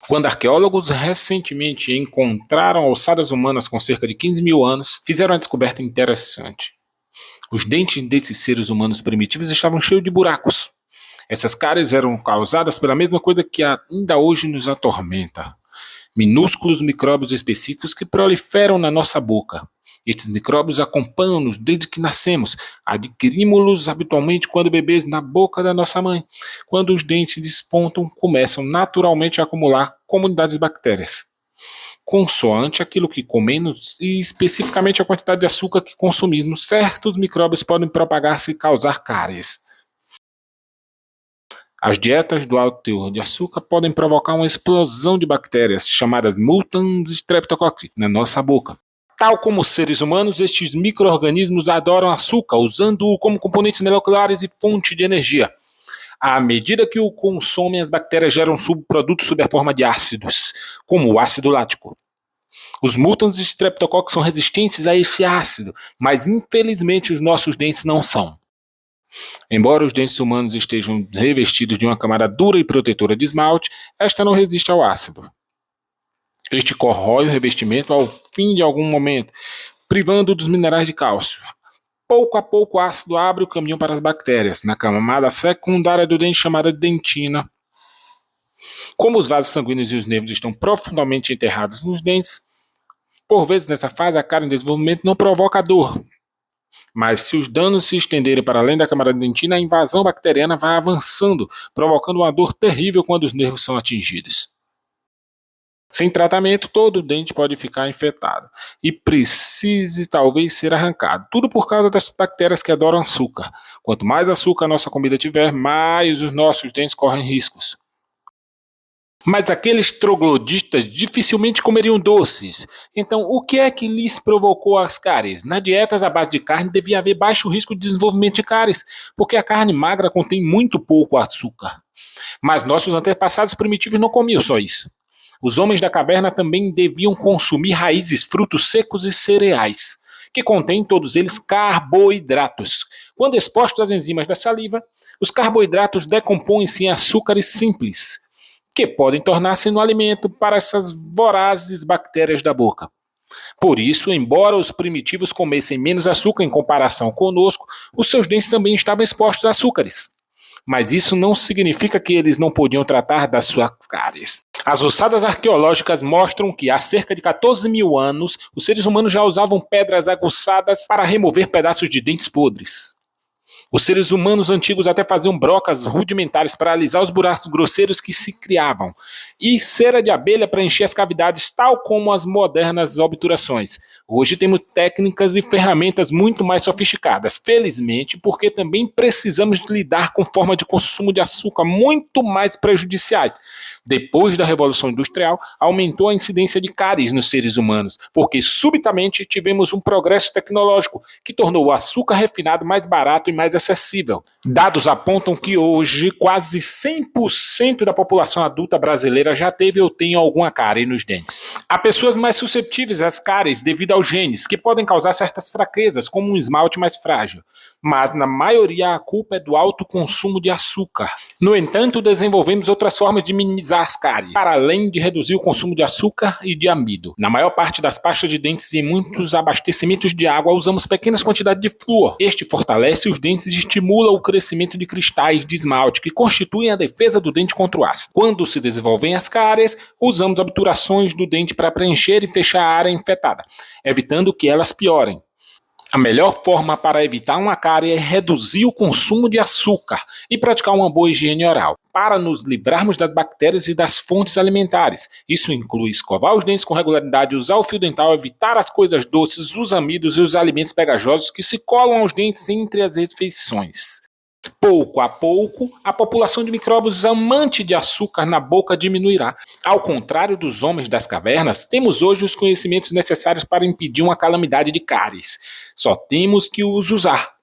Quando arqueólogos recentemente encontraram ossadas humanas com cerca de 15 mil anos, fizeram uma descoberta interessante. Os dentes desses seres humanos primitivos estavam cheios de buracos. Essas cáries eram causadas pela mesma coisa que ainda hoje nos atormenta: minúsculos micróbios específicos que proliferam na nossa boca. Estes micróbios acompanham-nos desde que nascemos. Adquirimos-los habitualmente quando bebês na boca da nossa mãe. Quando os dentes despontam, começam naturalmente a acumular comunidades de bactérias, consoante aquilo que comemos e especificamente a quantidade de açúcar que consumimos. Certos micróbios podem propagar-se e causar cáries. As dietas do alto teor de açúcar podem provocar uma explosão de bactérias, chamadas Multans streptococcus, na nossa boca. Tal como os seres humanos, estes micro-organismos adoram açúcar, usando-o como componentes moleculares e fonte de energia. À medida que o consomem, as bactérias geram subprodutos sob a forma de ácidos, como o ácido lático. Os Multans streptococcus são resistentes a esse ácido, mas infelizmente os nossos dentes não são. Embora os dentes humanos estejam revestidos de uma camada dura e protetora de esmalte, esta não resiste ao ácido. Este corrói o revestimento ao fim de algum momento, privando dos minerais de cálcio. Pouco a pouco o ácido abre o caminho para as bactérias, na camada secundária do dente chamada dentina. Como os vasos sanguíneos e os nervos estão profundamente enterrados nos dentes, por vezes nessa fase a cárie em desenvolvimento não provoca dor. Mas se os danos se estenderem para além da camada dentina, a invasão bacteriana vai avançando, provocando uma dor terrível quando os nervos são atingidos. Sem tratamento, todo o dente pode ficar infectado e precise talvez ser arrancado. Tudo por causa das bactérias que adoram açúcar. Quanto mais açúcar a nossa comida tiver, mais os nossos dentes correm riscos. Mas aqueles trogloditas dificilmente comeriam doces. Então, o que é que lhes provocou as cáries? Na dietas à base de carne devia haver baixo risco de desenvolvimento de cáries, porque a carne magra contém muito pouco açúcar. Mas nossos antepassados primitivos não comiam só isso. Os homens da caverna também deviam consumir raízes, frutos secos e cereais, que contêm todos eles carboidratos. Quando expostos às enzimas da saliva, os carboidratos decompõem-se em açúcares simples, que podem tornar-se no alimento para essas vorazes bactérias da boca. Por isso, embora os primitivos comessem menos açúcar em comparação conosco, os seus dentes também estavam expostos a açúcares. Mas isso não significa que eles não podiam tratar das suas cáries. As ossadas arqueológicas mostram que há cerca de 14 mil anos, os seres humanos já usavam pedras aguçadas para remover pedaços de dentes podres. Os seres humanos antigos até faziam brocas rudimentares para alisar os buracos grosseiros que se criavam, e cera de abelha para encher as cavidades, tal como as modernas obturações. Hoje temos técnicas e ferramentas muito mais sofisticadas, felizmente, porque também precisamos lidar com formas de consumo de açúcar muito mais prejudiciais. Depois da Revolução Industrial, aumentou a incidência de cáries nos seres humanos, porque subitamente tivemos um progresso tecnológico que tornou o açúcar refinado mais barato e mais acessível. Dados apontam que hoje quase 100% da população adulta brasileira já teve ou tem alguma cárie nos dentes. Há pessoas mais susceptíveis às cáries devido aos genes, que podem causar certas fraquezas, como um esmalte mais frágil. Mas na maioria a culpa é do alto consumo de açúcar. No entanto, desenvolvemos outras formas de minimizar as cáries, para além de reduzir o consumo de açúcar e de amido. Na maior parte das pastas de dentes e em muitos abastecimentos de água usamos pequenas quantidades de flúor. Este fortalece os dentes e estimula o crescimento de cristais de esmalte, que constituem a defesa do dente contra o ácido. Quando se desenvolvem as cáries, usamos obturações do dente para preencher e fechar a área infectada, evitando que elas piorem. A melhor forma para evitar uma cárie é reduzir o consumo de açúcar e praticar uma boa higiene oral, para nos livrarmos das bactérias e das fontes alimentares. Isso inclui escovar os dentes com regularidade, usar o fio dental, evitar as coisas doces, os amidos e os alimentos pegajosos que se colam aos dentes entre as refeições. Pouco a pouco, a população de micróbios amante de açúcar na boca diminuirá. Ao contrário dos homens das cavernas, temos hoje os conhecimentos necessários para impedir uma calamidade de cáries. Só temos que os usar.